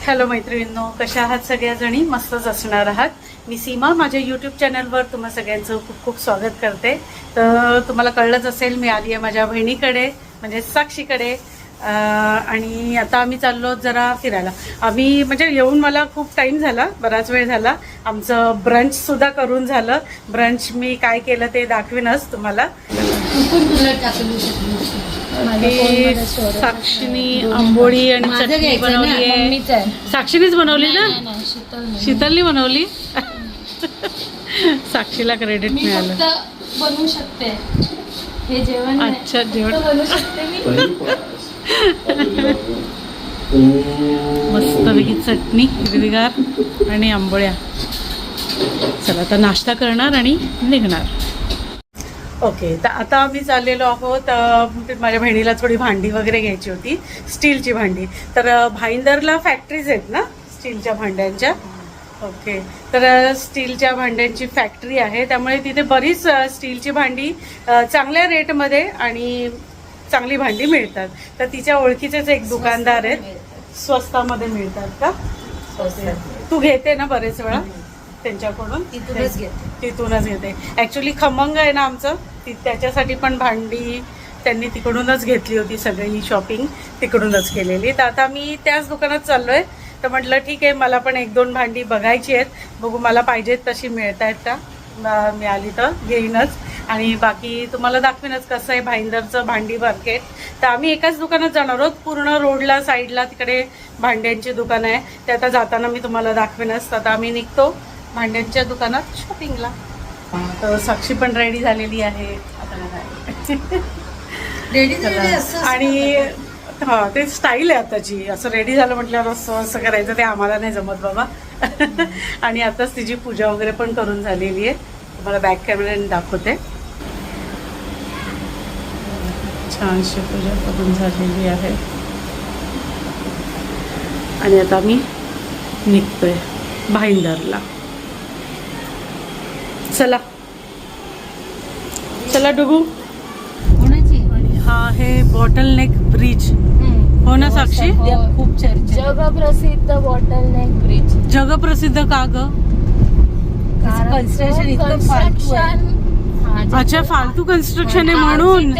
Hello मैत्रिणींनो, कशा आहात सगळ्याजणी? मस्तच असणार आहात. मी सीमा, माझ्या यूट्यूब चॅनलवर तुम्हा सगळ्यांचं खूप खूप स्वागत करते. तर तुम्हाला कळलंच असेल, मी आली आहे माझ्या बहिणीकडे म्हणजे साक्षीकडे. आणि आता आम्ही चाललो जरा फिरायला. आम्ही म्हणजे येऊन मला खूप टाईम झाला, बराच वेळ झाला. आमचं ब्रंचसुद्धा करून झालं. ब्रंच मी काय केलं ते दाखवीनच तुम्हाला. साक्षीनी आंबोळी आणि चटणी बनवली आहे. साक्षीनीच बनवली ना? शीतलनी बनवली. साक्षीला क्रेडिट मिळालं. बनवू शकते हे जेवण. अच्छा, जेवण बनवू शकते मी. मस्तपैकी चटणी हिरवीगार आणि आंबोळ्या. चला आता नाश्ता करणार आणि निघणार. ओके, तर आता आम्ही चाललेलो आहोत. माझ्या बहिणीला थोडी भांडी वगैरे घ्यायची होती, स्टीलची भांडी. तर भाईंदरला फॅक्टरीज आहेत ना स्टीलच्या भांड्यांच्या. ओके, तर स्टीलच्या भांड्यांची फॅक्टरी आहे, त्यामुळे तिथे बरीच स्टीलची भांडी चांगल्या रेटमध्ये आणि चांगली भांडी मिळतात. तर तिच्या ओळखीचेच एक दुकानदार आहेत, स्वस्तामध्ये मिळतात का? तू घेते ना बरेच वेळा त्यांच्याकडून? तिथूनच घेते. ॲक्च्युली खमंग आहे ना आमचं, त्याच्यासाठी पण भांडी त्यांनी तिकडूनच घेतली होती. सगळी शॉपिंग तिकडूनच केलेली. तर आता मी त्याच दुकानात चाललो आहे. तर म्हटलं ठीक आहे, मला पण एक दोन भांडी बघायची आहेत, बघू मला पाहिजेत तशी मिळत आहेत का. मिळाली तर घेईनच आणि बाकी तुम्हाला दाखवीनच कसं आहे भाईंदरचं भांडी मार्केट. तर आम्ही एकाच दुकानात जाणार आहोत. पूर्ण रोडला साईडला तिकडे भांड्यांची दुकानं आहे, ते आता जाताना मी तुम्हाला दाखवीनच. आता आम्ही निघतो भांड्यांच्या दुकानात शॉपिंगला. तर साक्षी पण रेडी झालेली आहे आणि हां, ते स्टाईल आहे आताची. असं रेडी झालं म्हटल्यावर असं करायचं ते आम्हाला नाही जमत बाबा. आणि आताच तिची पूजा वगैरे पण करून झालेली आहे. तुम्हाला बॅक कॅमेऱ्याने दाखवते. छानशी पूजा करून झालेली आहे आणि आता मी निघतोय भाईंदरला. चला चला डुगू. हा आहे बॉटल नेक ब्रिज. हो ना साक्षी? खूप जगप्रसिद्ध बॉटल नेक ब्रिज. जगप्रसिद्ध का ग? कन्स्ट्रक्शन. अच्छा, फालतू कन्स्ट्रक्शन आहे म्हणून.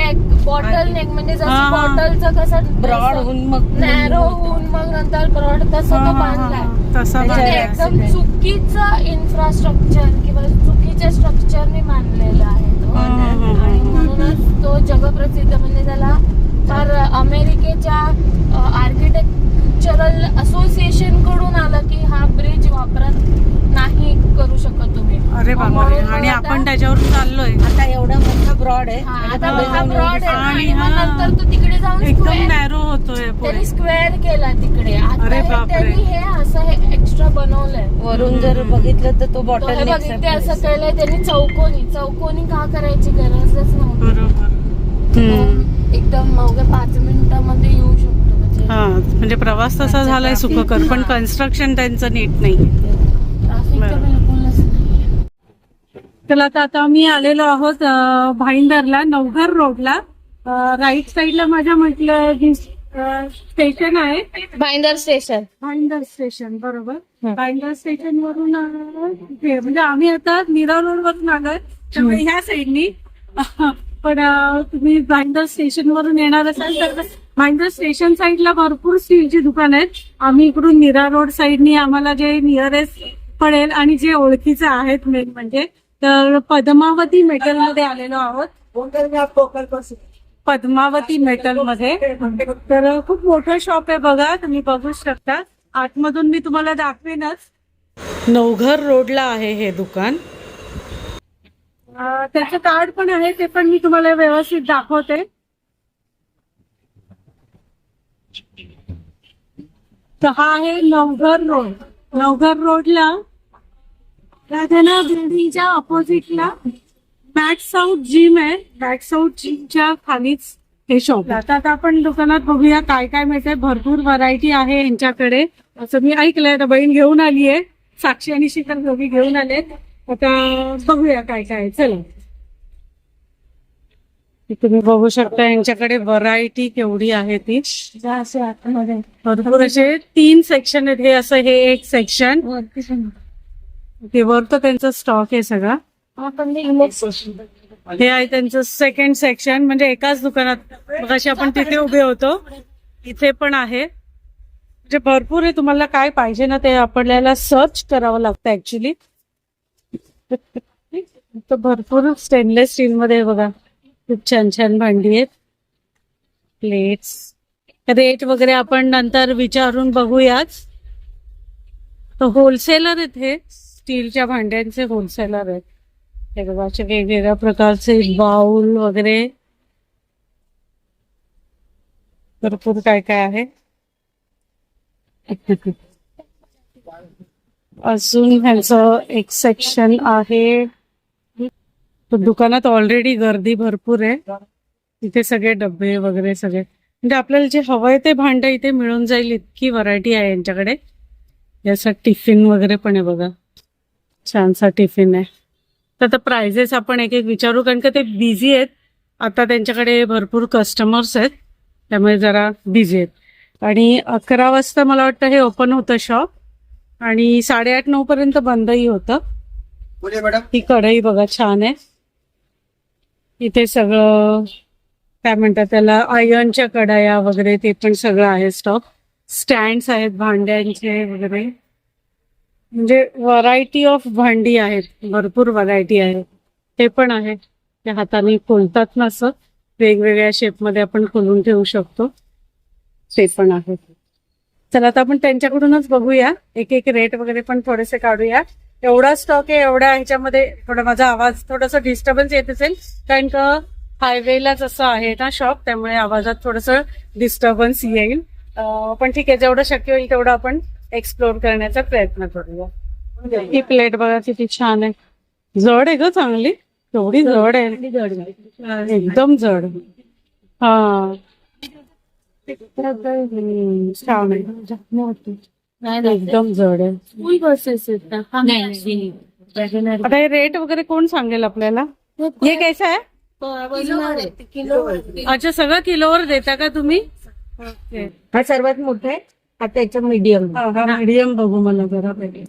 बॉटल नेक म्हणजे जसं बॉटलचं कसं ब्रॉड होऊन मग नॅरो होऊन मग नंतर ब्रॉड तसं तो बांधलाय. म्हणजे एकदम चुकीचं इन्फ्रास्ट्रक्चर किंवा चुकीच्या स्ट्रक्चरने बांधलेला आहे तो. आणि म्हणूनच तो जगप्रसिद्ध म्हणजे त्याला फार अमेरिकेच्या आर्किटेक्चरल असोसिएशन कडून आलं की हा ब्रिज वापरत नाही करू शकत तुम्ही. अरे बापरे. आणि आपण त्याच्यावर चाललोय. आता एवढा मोठा ब्रॉड आहे, आता मोठा ब्रॉड आहे आणि मग नंतर तो तिकडे जाऊन एकदम नॅरो होतोय. त्यांनी स्क्वेअर केला तिकडे. आता त्यांनी हे असं हे एक्स्ट्रा बनवलंय. वरून जर बघितलं तर तो बॉटल ते असं केलंय त्यांनी. चौकोनी का करायची गरजच नव्हती. बरोबर. एकदम अवघ्या 5 मिनिटामध्ये येऊ शकतो. हा, म्हणजे प्रवास तसा झालाय सुखकर, पण कन्स्ट्रक्शन त्यांचं नीट नाही. ट्रॅफिक तर बिलकुलच नाही. चला आता आम्ही आलेलो आहोत भाईंदरला, नवघर रोडला. राईट साईडला माझ्या म्हटलं स्टेशन आहे, भाईंदर स्टेशन. भाईंदर स्टेशन बरोबर. भाईंदर स्टेशन वरून म्हणजे आम्ही आता नीरा रोड वरून आलोय, त्यामुळे ह्या साईडनी. पण तुम्ही भाईंदर स्टेशन वरून येणार असाल तर भाईंदर स्टेशन साईडला भरपूर स्टीलची दुकान आहेत. आम्ही इकडून नीरा रोड साईडनी आम्हाला जे नियरेस्ट पडेल आणि जे ओळखीचे आहेत मेन म्हणजे, तर पद्मावती मेटल मध्ये आलेलो आहोत. पद्मावती मेटल मध्ये तर खूप मोठं शॉप आहे बघा, तुम्ही बघू शकता. आतमधून मी तुम्हाला दाखवेनच. नवघर रोडला आहे हे दुकान. त्याचं कार्ड पण आहे, ते पण मी तुम्हाला व्यवस्थित दाखवते. तर हा आहे नवघर रोड. नवघर रोडला राधाना बिल्डिंगच्या ऑपोजिटला मॅक्स साऊथ जिम आहे. मॅक्स साऊथ जिमच्या खालीच हे शॉप. आता आपण दुकानात बघूया काय काय मिळतंय. भरपूर व्हरायटी आहे यांच्याकडे असं मी ऐकलंय. आता बहीण घेऊन आली आहे, साक्षी आणि शीतल दोघी घेऊन आलेत. आता बघूया काय काय. चला, तुम्ही बघू शकता यांच्याकडे व्हरायटी केवढी आहे ती. असे आतमध्ये भरपूर असे 3 सेक्शन आहेत. हे असं हे एक सेक्शन, वरती ते वर तर त्यांचा स्टॉक आहे सगळा. आपण हे आहे त्यांचं सेकंड सेक्शन, म्हणजे एकाच दुकानात मगाशी आपण तिथे उभे होतो, इथे पण आहे. म्हणजे भरपूर आहे. तुम्हाला काय पाहिजे ना ते आपल्याला सर्च करावं लागतं ऍक्च्युली. तर भरपूर स्टेनलेस स्टील मध्ये बघा खूप छान छान भांडी आहेत. प्लेट्स, रेट वगैरे आपण नंतर विचारून बघूयाच. तर होलसेलर आहेत हे, स्टीलच्या भांड्यांचे होलसेलर आहेत. हे बघा असे वेगवेगळ्या प्रकारचे बाउल वगैरे भरपूर काय काय आहे. अजून ह्यांचं एक सेक्शन आहे. दुकानात ऑलरेडी गर्दी भरपूर आहे. इथे सगळे डब्बे वगैरे सगळे, म्हणजे आपल्याला जे हवंय ते भांड इथे मिळून जाईल, इतकी व्हरायटी आहे यांच्याकडे. याचा टिफिन वगैरे पण आहे बघा, छानसा टिफिन आहे. तर आता प्राइजेस आपण एक एक विचारू, कारण का ते बिझी आहेत आता, त्यांच्याकडे भरपूर कस्टमर्स आहेत त्यामुळे जरा बिझी आहेत. आणि 11 वाजता मला वाटतं हे ओपन होतं शॉप, आणि 8:30-9 पर्यंत बंदही होतं. ही कढई बघा छान आहे. इथे सगळं काय म्हणतात त्याला, आयर्नच्या कढया वगैरे ते पण सगळं आहे स्टॉक. स्टँड्स आहेत भांड्यांचे वगैरे, म्हणजे व्हरायटी ऑफ भांडी आहेत, भरपूर व्हरायटी आहे. ते पण आहे, ते हाताने खोलतात ना, असं वेगवेगळ्या शेपमध्ये आपण खोलून ठेवू शकतो, ते पण आहे. चला आता आपण त्यांच्याकडूनच बघूया, एक एक रेट वगैरे पण थोडेसे काढूया. एवढा स्टॉक आहे, एवढ्या ह्याच्यामध्ये थोडा माझा आवाज थोडासा डिस्टर्बन्स येत असेल, कारण का हायवेलाच असं आहे ना शॉप, त्यामुळे आवाजात थोडंसं डिस्टर्बन्स येईल. पण ठीक आहे, जेवढं शक्य होईल तेवढं आपण एक्सप्लोर करण्याचा प्रयत्न करूया. ही प्लेट बघा किती छान आहे, जड आहे ग चांगली, केवढी जड आहे, एकदम जड. हा छान आहे, एकदम जड आहे. फुल बसेस आता हे रेट वगैरे कोण सांगेल आपल्याला? हे कैसा आहे? अच्छा, सगळं किलोवर देता का तुम्ही? हा सर्वात मोठा आहे, आता याच्या मीडियम. हा मीडियम बघू मला जरा पहिले,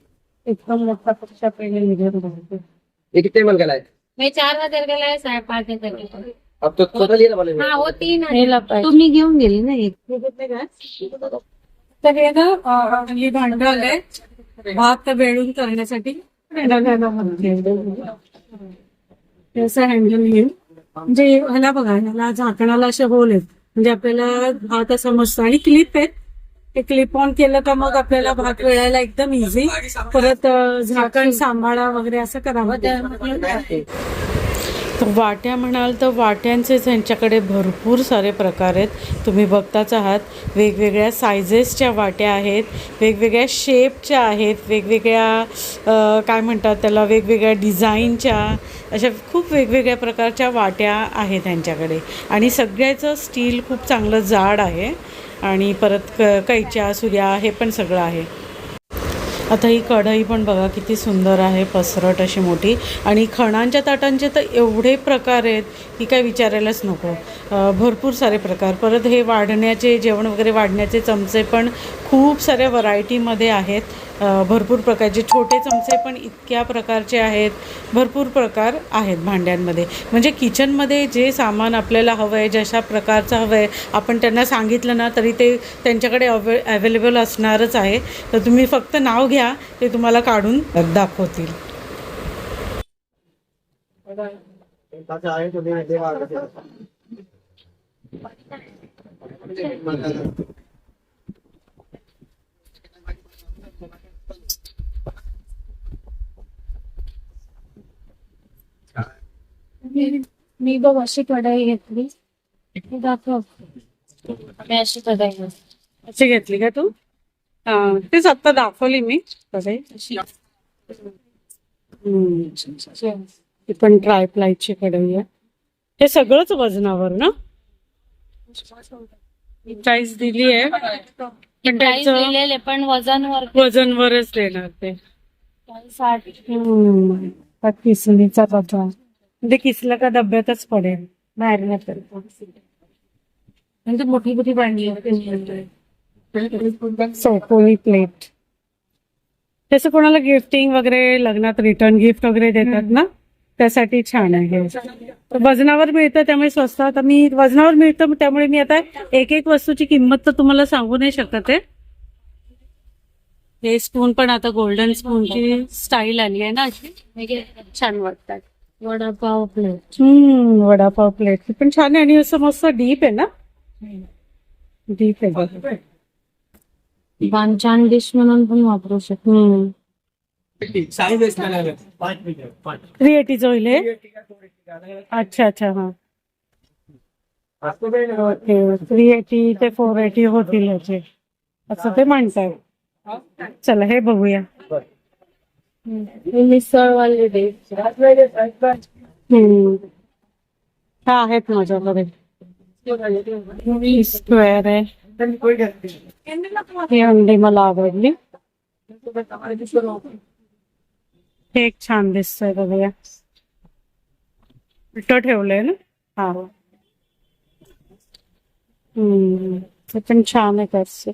एकदम मोठा पक्षा पहिले मीडियम बघू. ये कितने मल का है? मैं 4,000 का लाया, 5,500 का. अब तो टोटल ये ना वाले हाँ वो 3 है. हेला पाहिजे. तुम्ही घेऊन गेली ना एक. तर हे ना ही भांड आलंय भात वेळून करण्यासाठी, असं हँडल घेऊन, म्हणजे ह्याला बघा, ह्याला झाकणाला असे होल आहेत, म्हणजे आपल्याला भात असं मस्त, आणि क्लिप आहेत, ते क्लिप ऑन केलं का मग आपल्याला भात वेळायला एकदम इझी. परत झाकण सांभाळा वगैरे असं करावं. वाट्या म्हणाल तर वाट्यांचेच यांच्याकडे भरपूर सारे प्रकार आहेत. तुम्ही बघताच आहात, वेगवेगळ्या सायझेसच्या वाट्या आहेत, वेगवेगळ्या शेपच्या आहेत, वेगवेगळ्या काय म्हणतात त्याला, वेगवेगळ्या डिझाईनच्या, अशा खूप वेगवेगळ्या प्रकारच्या वाट्या आहेत त्यांच्याकडे. आणि सगळ्याचं स्टील खूप चांगलं जाड आहे, आणि परत कैच्या सुऱ्या हे पण सगळं आहे. आता ही कढई पण बघा किती सुंदर आहे, पसरट अशी मोठी, आणि खणांच्या ताटांचे तर एवढे प्रकार आहेत की काय विचारायलाच नको, भरपूर सारे प्रकार. परत हे वाढण्याचे, जेवण वगैरे वाढण्याचे चमचे पण खूप साऱ्या व्हरायटीमध्ये आहेत, भरपूर प्रकारचे. छोटे चमचे पण इतक्या प्रकारचे आहेत, भरपूर प्रकार आहेत भांड्यांमध्ये. म्हणजे किचनमध्ये जे सामान आपल्याला हवं आहे, जशा प्रकारचं हवं आहे, आपण त्यांना सांगितलं ना तरी ते त्यांच्याकडे अवेलेबल असणारच आहे. तर तुम्ही फक्त नाव घ्या, ते तुम्हाला काढून दाखवतील. मी बघ अशी कढई घेतली, दाखव. मी अशी कढई अशी घेतली का तू? हा, तेच आत्ता दाखवली मी कढई. ती पण ट्राय प्लायची कढई आहे. हे सगळंच वजनावर ना? प्राइस दिली आहे, पण त्याचं पण वजनवर वजनवरच देणार ते. 60. किसणीचा डबा, म्हणजे किसलं का डब्यातच पडेल. बाहेर म्हणजे मोठी मोठी भांडी सोपोळी प्लेट. तसं कोणाला गिफ्टिंग वगैरे, लग्नात रिटर्न गिफ्ट वगैरे देतात ना, त्यासाठी छान आहे. तर वजनावर मिळतं त्यामुळे स्वस्त. आता मी वजनावर मिळतं त्यामुळे मी आता एक एक वस्तूची किंमत तर तुम्हाला सांगू नाही शकत आहे. हे स्पून पण आता गोल्डन स्पूनची स्टाईल आली आहे ना अशी, छान वाटतात. वडापाव प्लेट. वडापाव प्लेट पण छान आहे आणि असं मस्त डीप आहे ना, डीप आहे बघ. छान डिश म्हणून पण वापरू शकतो. 380 होईल हे. अच्छा अच्छा हा ओके. 380 ते 480 होतील याचे असं ते म्हणतात. चला हे बघूया. मिसळवाले डिश. हा आहेत माझ्याकडे. स्क्वेअर आहे. ही अंडी मला आवडली. हे एक छान दिसतंय बघूया. उलट ठेवलंय ना. हा ते पण छान आहे त्याचे.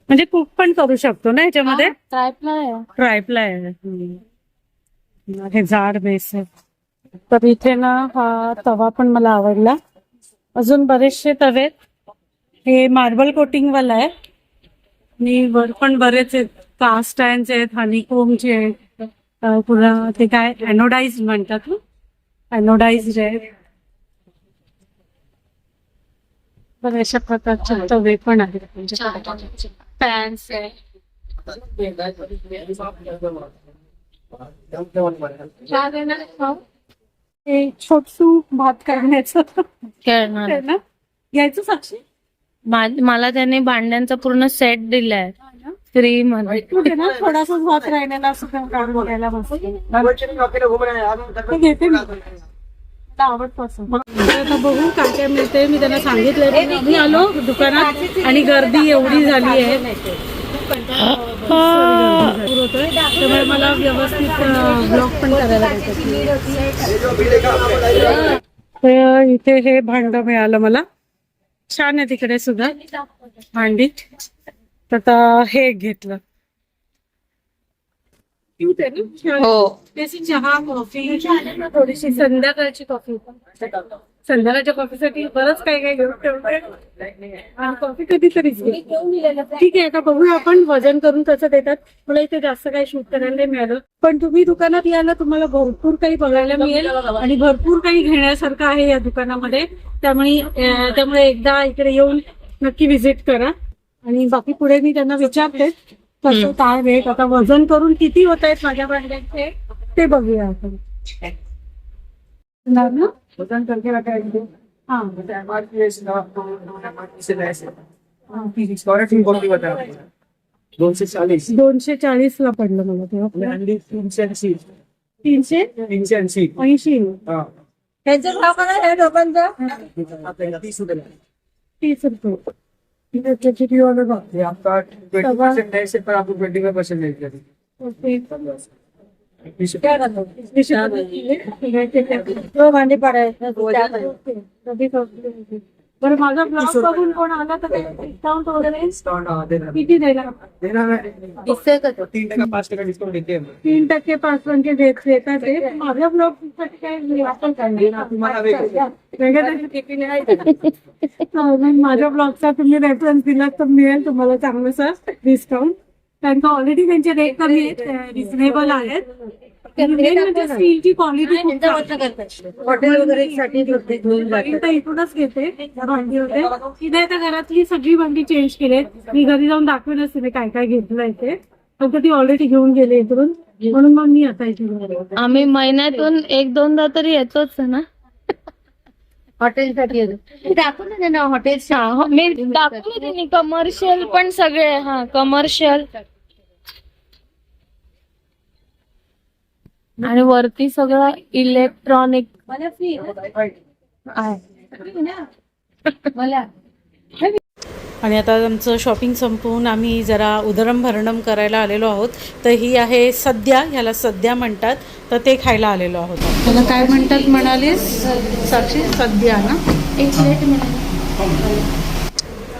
म्हणजे कुक पण करू शकतो ना याच्यामध्ये. ट्रायपला आहे. हे जाड बेस आहे. तर इथे ना हा तवा पण मला आवडला. अजून बरेचसे तवे. हे मार्बल कोटिंग वाला आहे आणि वर पण बरेच आहेत. कास्ट आयर्नचे आहेत, हनीकोमचे आहेत, पुन्हा ते काय एनोडाइज म्हणतात ना, एनोडाइज आहेत. बऱ्याचशा प्रकारचे तवे पण आहेत. पॅन्स आहे. हे छोटसू भात करण्याचं खेळणार ना, घ्यायचं साक्षी. मला त्याने भांड्यांचा पूर्ण सेट दिलाय फ्री मध्ये. कुठे ना थोडासा भात राहिलेला असं काढून घ्यायला मस्त घेते मी. आवडतो असं. आता बघू काय काय मिळते. मी त्यांना सांगितलंय. मी आलो दुकानात आणि गर्दी एवढी झाली आहे त्यामुळे मला व्यवस्थित ब्लॉग पण करायला पाहिजे. इथे हे भांड मिळालं मला. छान आहे तिकडे सुद्धा भांडी. तर आता हे घेतलं. हो. त्याची चहा कॉफी थोडीशी संध्याकाळची कॉफी. संध्याकाळच्या कॉफीसाठी बरंच काही काही घेऊन ठेवलंय. आणि कॉफी कधीतरीच घे. ठीक आहे आता बघूया आपण वजन करून कसं देतात. मला इथे जास्त काही शूट करायला नाही मिळालं पण तुम्ही दुकानात यायला तुम्हाला भरपूर काही बघायला मिळेल आणि भरपूर काही घेण्यासारखं आहे या दुकानामध्ये. त्यामुळे एकदा इकडे येऊन नक्की व्हिजिट करा. आणि बाकी पुढे मी त्यांना विचारते कसं काय रेट. आता वजन करून किती होत आहेत माझ्या भांड्यांचे ते बघूया आपण. वजन करके रखा है हाँ 240 ला पडलं मला तेव्हा. 380 380 त्यांचा भाव काय आहे दोघांचा? 30 रुपये. ये आपका 20% है, इससे पर आपको 25% मिल जाएगा. भांडे पडायचं बरं माझा ब्लॉग बघून कोण आला तर डिस्काउंट वगैरे किती द्यायला? देना है 3% 5% डिस्काउंट देते हैं. 3% 5% देतात ते. माझ्या ब्लॉग साठी काय आपण माझ्या ब्लॉगचा तुम्ही रेफरन्स दिला तर मिळेल तुम्हाला चांगलंसा डिस्काउंट. कारण का ऑलरेडी त्यांचे रेट कमी आहेत, रिझनेबल आहेत. स्टीलची क्वालिटी हॉटेल वगैरे साठी इथूनच घेते भांडी वगैरे. इथे आता घरातली सगळी भांडी चेंज केले. मी घरी जाऊन दाखवेलच तिने काय काय घेतलंय ते. फक्त ती ऑलरेडी घेऊन गेले इकडून म्हणून मग मी आता इथे. आम्ही महिन्यातून 1-2दा तरी येतोच ना हॉटेलसाठी दाखवून दे ना हॉटेल. मी दाखवलं त्यांनी कमर्शियल पण सगळे. हा कमर्शियल आणि वरती सगळं इलेक्ट्रॉनिक मला फ्री आहे. मला आणि आता आमचं शॉपिंग संपवून आम्ही जरा उदरमभरणम करायला आलेलो आहोत. तर ही आहे सद्या, ह्याला सद्या म्हणतात, तर ते खायला आलेलो आहोत. त्याला काय म्हणतात म्हणालीस साक्षी? सद्या ना. एक प्लेट मिळाली.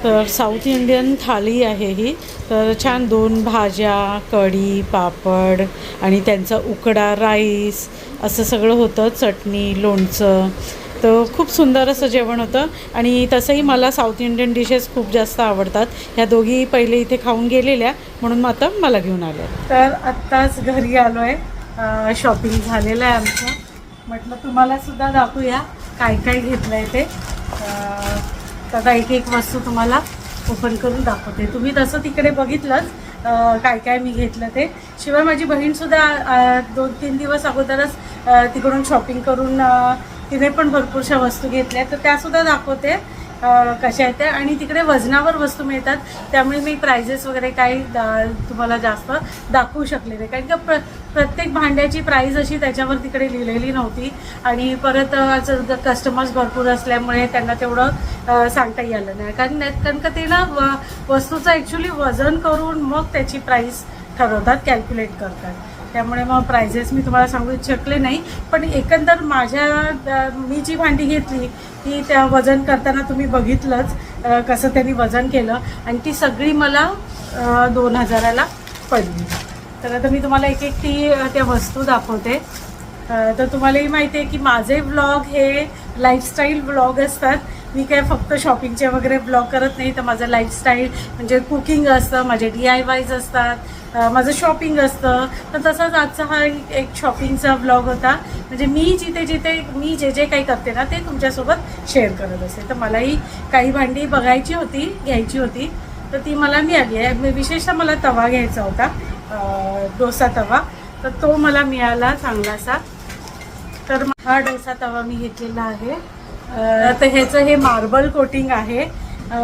तर साऊथ इंडियन थाळी आहे ही. तर छान 2 भाज्या, कढी, पापड आणि त्यांचा उकडा राईस असं सगळं होतं, चटणी, लोणचं. तर खूप सुंदर असं जेवण होतं. आणि तसंही मला साऊथ इंडियन डिशेस खूप जास्त आवडतात. ह्या दोघी पहिले इथे खाऊन गेलेल्या, म्हणून मग आता मला घेऊन आल्या. तर आत्ताच घरी आलो आहे, शॉपिंग झालेलं आहे आमचं. म्हटलं तुम्हालासुद्धा दाखवूया काय काय घेतलं आहे ते. आता एक एक वस्तू तुम्हाला ओपन करून दाखवते. तुम्ही तसं तिकडे बघितलंच काय काय मी घेतलं ते. शिवाय माझी बहीणसुद्धा 2-3 दिवस अगोदरच तिकडून शॉपिंग करून तिने पण भरपूरशा वस्तू घेतल्या, तर त्यासुद्धा दाखवते कशा आहेत त्या. आणि तिकडे वजनावर वस्तू मिळतात, त्यामुळे मी प्राइजेस वगैरे काही तुम्हाला जास्त दाखवू शकले नाही, कारण का प्रत्येक भांड्याची प्राईज अशी त्याच्यावर तिकडे लिहिलेली नव्हती. आणि परत कस्टमर्स भरपूर असल्यामुळे त्यांना तेवढं सांगता आलं नाही, कारण का ते ना वस्तूचं ॲक्च्युली वजन करून मग त्याची प्राईस ठरवतात, कॅल्क्युलेट करतात. त्यामुळे मग प्राइजेस मी तुम्हाला सांगू शकले नाही. पण एकंदर मी जी भांडी घेतली ती त्या वजन करताना तुम्ही बघितलंच कसं त्यांनी वजन केलं, आणि ती सगळी मला 2000ला पडली. तर आता मी तुम्हाला एक ती त्या वस्तू दाखवते. तर तुम्हालाही माहिती आहे की माझे व्लॉग हे लाईफस्टाईल व्लॉग असतात. मी काय फक्त शॉपिंगचे वगैरे ब्लॉग करत नाही, तर माझं लाईफस्टाईल म्हणजे कुकिंग असतं, माझे DIYs असतात, माझं शॉपिंग असतं. तर तसंच आजचा हा एक शॉपिंगचा ब्लॉग होता. म्हणजे मी जिथे मी जे काही करते ना ते तुमच्यासोबत शेअर करत असते. तर मलाही काही भांडी बघायची होती, घ्यायची होती, तर ती मला मिळाली आहे. विशेषतः मला तवा घ्यायचा होता, डोसा तवा, तर तो मला मिळाला चांगलासा. तर हा डोसा तवा मी घेतलेला आहे. तर ह्याचं हे मार्बल कोटिंग आहे,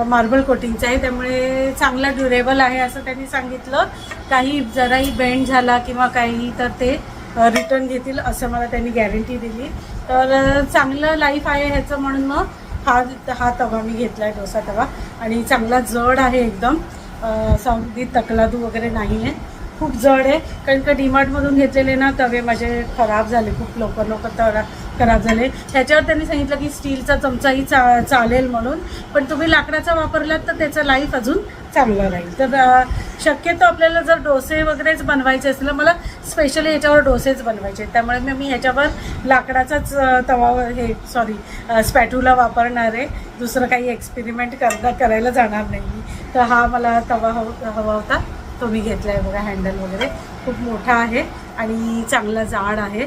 मार्बल कोटिंगचं आहे, त्यामुळे चांगला ड्युरेबल आहे असं त्यांनी सांगितलं. काही जराही बेंड झाला किंवा काही तर ते रिटर्न घेतील असं मला त्यांनी गॅरंटी दिली. तर चांगलं लाईफ आहे ह्याचं, म्हणून मग हा तवा मी घेतला आहे, डोसा तवा. आणि चांगला जड आहे एकदम, अगदी तकलादू वगैरे नाही आहे, खूप जड आहे. कारण का डीमार्टमधून घेतलेले ना तवे माझे खराब झाले, खूप लवकर खराब झाले. त्याच्यावर त्यांनी सांगितलं की स्टीलचा चमचाही चालेल म्हणून, पण तुम्ही लाकडाचा वापरलात तर त्याचं लाईफ अजून चांगलं राहील. तर शक्यतो आपल्याला जर डोसे वगैरेच बनवायचे असतील, मला स्पेशली ह्याच्यावर डोसेच बनवायचे, त्यामुळे मी ह्याच्यावर लाकडाचाच तवा स्पॅटूला वापरणार आहे. दुसरं काही एक्सपेरिमेंट करायला जाणार नाही मी. तर हा मला तवा हवा होता, तो मी घेतला आहे. बघा हँडल वगैरे खूप मोठा आहे आणि चांगला जाड आहे,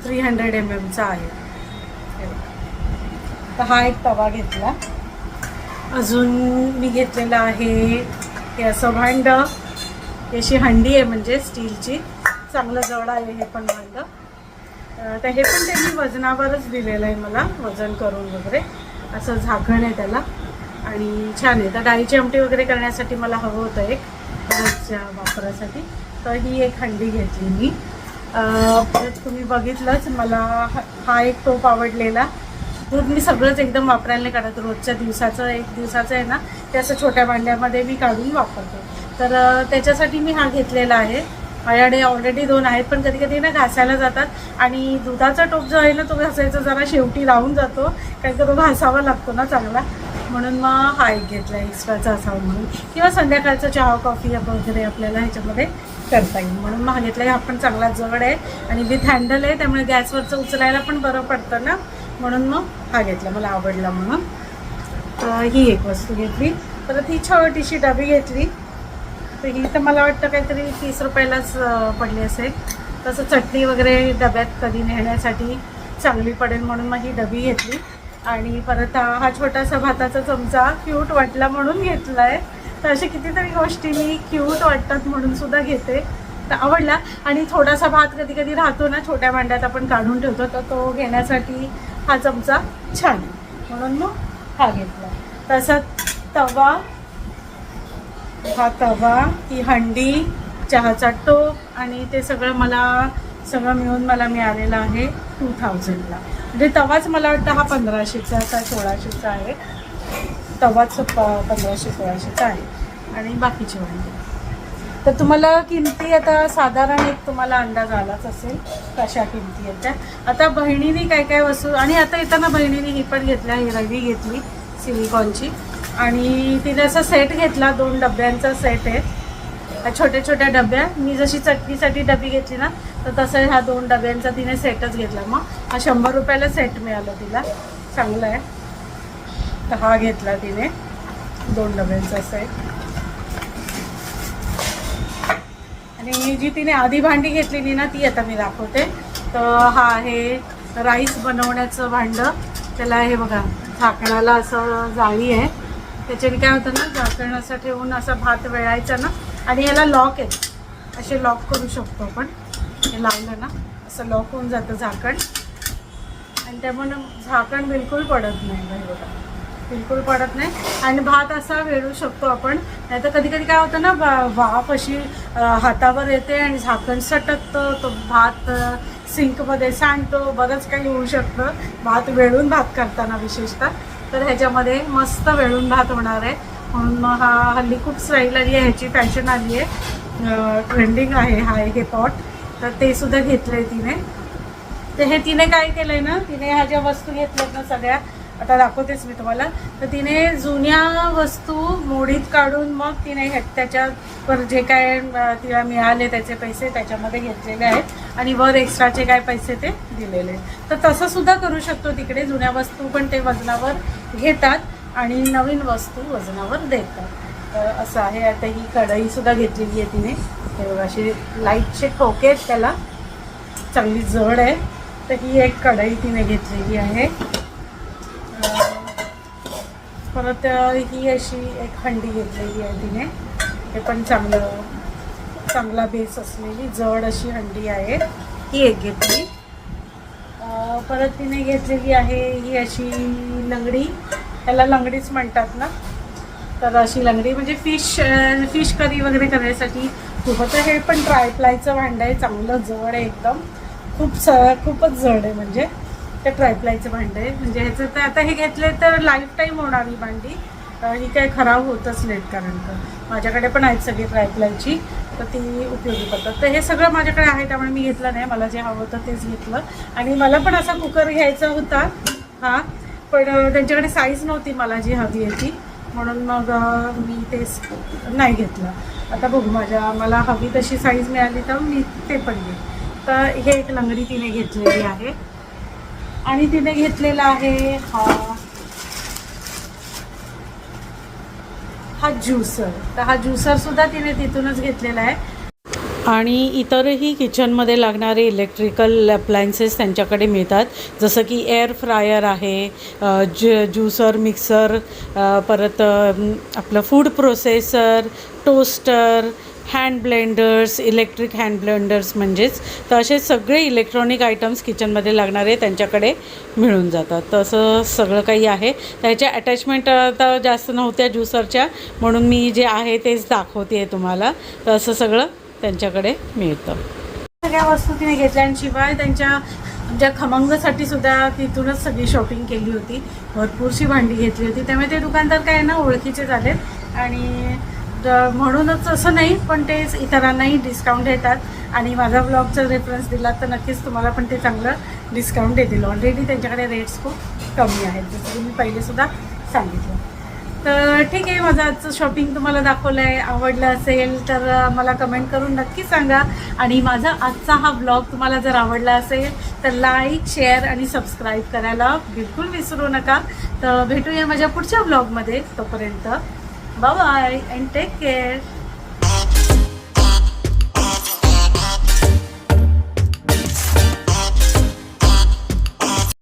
300 mmचा आहे. तर हा एक तवा घेतला. अजून मी घेतलेला आहे हे असं भांड, अशी हंडी आहे म्हणजे स्टीलची, चांगलं जड आहे हे पण भांड. तर हे पण त्यांनी वजनावरच दिलेलं आहे मला, वजन करून वगैरे. असं झाकण आहे त्याला आणि छान आहे. तर डाळीची आमटी वगैरे करण्यासाठी मला हवं होतं एक रोजच्या वापरासाठी, तर ही एक हंडी घेतली मी. तुम्ही बघितलंच मला हा एक टोप आवडलेला. दूध मी सगळंच एकदम वापरायला नाही काढत, रोजच्या एक दिवसाचं आहे ना, ते असं छोट्या भांड्यामध्ये मी काढून वापरते. तर त्याच्यासाठी मी हा घेतलेला आहे. माझ्याकडे ऑलरेडी 2 आहेत, पण कधी कधी ना घासायला जातात आणि दुधाचा टोप जो आहे ना तो घासायचा जरा शेवटी राहून जातो, कारण का तो घासावा लागतो ना चांगला, म्हणून मग हा एक घेतला एक्स्ट्राचा असावा म्हणून, किंवा संध्याकाळचं चहा कॉफी वगैरे आपल्याला ह्याच्यामध्ये करता येईल म्हणून मग हा घेतला. हा पण चांगला जड आहे आणि विथ हँडल आहे, त्यामुळे गॅसवरचं उचलायला पण बरं पडतं ना, म्हणून मग हा घेतला, मला आवडला म्हणून. ही एक वस्तू घेतली. परत ही छोटीशी डबी घेतली. तर ही तर मला वाटतं काहीतरी 30 रुपयालाच पडली असेल. तसं चटणी वगैरे डब्यात कधी नेण्यासाठी चांगली पडेल म्हणून मग ही डबी घेतली. आणि परत हा छोटासा भाताचा चमचा क्यूट वाटला म्हणून घेतला आहे. तर अशा कितीतरी गोष्टी मी क्यूट वाटतात म्हणून सुद्धा घेते, तर आवडला. आणि थोडासा भात कधी कधी राहतो ना छोट्या भांड्यात आपण काढून ठेवतो, तर तो घेण्यासाठी हा चमचा छान आहे म्हणून मग हा घेतला. तसा तवा, हा तवा, ही हंडी, चहाचा टोप आणि ते सगळं मिळून मला मिळालेलं आहे 2000ला. म्हणजे तवाच मला वाटतं हा 1500चा 1600चा आहे. तवाच 1500-1600चा आहे आणि बाकीचे भांडे. तर तुम्हाला किमती आता साधारण एक तुम्हाला अंदाज आलाच असेल कशा किमती आहेत त्या. आता बहिणीने काय काय वस्तू, आणि आता येताना बहिणीने ही पण घेतल्या, ही रवी घेतली सिलिकॉनची, आणि तिने असा सेट घेतला, 2 डब्यांचा सेट आहे, छोट्या छोट्या डब्या. मी जशी चटणीसाठी डबी घेतली ना, तर तसं ह्या 2 डब्यांचा तिने सेटच घेतला. मग हा 100 रुपयाला सेट मिळाला तिला, चांगला आहे. तर हा घेतला तिने 2 डब्यांचा सेट. आणि जी तिने आधी भांडी घेतलेली ना ती आता मी दाखवते. तर हा आहे राईस बनवण्याचं भांडं. त्याला हे बघा झाकणाला असं जाळी आहे, त्याच्याने काय होतं ना, झाकण असं ठेवून असा भात वेळायचा ना, आणि याला लॉक आहे, असे लॉक करू शकतो आपण. हे लावलं ना असं लॉक होऊन जातं झाकण, आणि त्यामुळे झाकण बिलकुल पडत नाही. बघा बिलकुल पडत नाही, आणि भात असा वेळू शकतो आपण. नाही तर कधी कधी काय होतं ना, वाफ अशी हातावर येते आणि झाकण सटकतं, तो भात सिंकमध्ये सांडतो, बरंच काही होऊ शकतं भात वेळून भात करताना विशेषतः. तर ह्याच्यामध्ये मस्त वेळून भात होणार आहे. म्हणून हा हल्ली खूप स्टाईल आली आहे, ह्याची फॅशन आली आहे, ट्रेंडिंग आहे हा हे पॉट. तर ते सुद्धा घेतलं आहे तिने. तर हे तिने काय केलं आहे ना, तिने ह्या ज्या वस्तू घेतल्यात ना सगळ्या, आता दाखवतेच मी तुम्हाला. तर तिने जुन्या वस्तू मोडीत काढून मग तिने त्याच्यावर जे काय तिला मिळाले त्याचे पैसे त्याच्यामध्ये घेतलेले आहेत, आणि वर एक्स्ट्राचे काय पैसे ते दिलेले. तर तसं सुद्धा करू शकतो तिकडे. जुन्या वस्तू पण ते वजनावर घेतात आणि नवीन वस्तू वजनावर देतात. असं आहे. आता ही कढईसुद्धा घेतलेली आहे तिने. हे बघा असे लाईटचे ठोके आहेत त्याला, चांगली जड आहे. तर ही एक कढई तिने घेतलेली आहे. परत ही अशी एक हंडी घेतलेली आहे तिने, हे पण चांगला बेस असलेली जड अशी हंडी आहे, ही एक घेतली. परत तिने घेतलेली आहे ही अशी लंगडी, त्याला लंगडीच म्हणतात ना, तर अशी लंगडी म्हणजे फिश करी वगैरे करण्यासाठी खूप. होतं हे पण ट्रायप्लायचं भांडं आहे, चांगलं जड आहे एकदम, खूपच जड आहे. म्हणजे ते ट्रायप्लायचं भांडं आहे. म्हणजे ह्याचं तर आता हे घेतले तर लाईफ टाईम होणार ही भांडी, ही काही खराब होतच नाहीत. कारण का माझ्याकडे पण आहेत सगळी ट्रायप्लायची, तर ती उपयोगी पडतात. तर हे सगळं माझ्याकडे आहे, त्यामुळे मी घेतलं नाही. मला जे हवं होतं तेच घेतलं. आणि मला पण असा कुकर घ्यायचा होता हा, पण त्यांच्याकडे साईज नव्हती मला जी हवी आहे ती, म्हणून मग मी तेच नाही घेतलं. आता बघू मला हवी तशी साईज मिळाली तर मी ते पण घेईन. तर हे एक लंगडी तिने घेतलेली आहे. आणि तिने घेतलेला आहे हा ज्युसर. तर हा ज्युसर सुद्धा तिने तिथूनच घेतलेला आहे. आणि इतरही किचनमध्ये लागणारे इलेक्ट्रिकल अप्लायन्सेस त्यांच्याकडे मिळतात, जसं की एअर फ्रायर आहे, ज्युसर, मिक्सर, परत आपलं food processor, toaster, hand blenders, electric hand blenders म्हणजेच. तर असे सगळे इलेक्ट्रॉनिक आयटम्स किचनमध्ये लागणारे त्यांच्याकडे मिळून जातात. तसं सगळं काही आहे. त्याच्या अटॅचमेंट आता जास्त नव्हत्या ज्युसरच्या, म्हणून मी जे आहे तेच दाखवते आहे तुम्हाला. तर असं सगळं त्यांच्याकडे मिळतं. सगळ्या वस्तू तिने घेतल्या, आणि शिवाय त्यांच्या खमंगसाठी सुद्धा तिथूनच सगळी शॉपिंग केली होती. भरपूरशी भांडी घेतली होती, त्यामुळे ते दुकानदार काय ना ओळखीचे झालेत. आणि म्हणूनच असं नाही, पण ते इतरांनाही डिस्काउंट देतात. आणि माझा ब्लॉगचा रेफरन्स दिला तर नक्कीच तुम्हाला पण ते चांगलं डिस्काउंट देतील. ऑलरेडी त्यांच्याकडे रेट्स खूप कमी आहेत, जसं की मी पहिलेसुद्धा सांगितलं. तर ठीक आहे, माझं आजचं शॉपिंग तुम्हाला दाखवलं आहे. आवडलं असेल तर मला कमेंट करून नक्की सांगा. आणि माझा आजचा हा ब्लॉग तुम्हाला जर आवडला असेल तर लाईक, शेअर आणि सबस्क्राईब करायला बिलकुल विसरू नका. तर भेटूया माझ्या पुढच्या ब्लॉगमध्ये. तोपर्यंत bye bye and take care.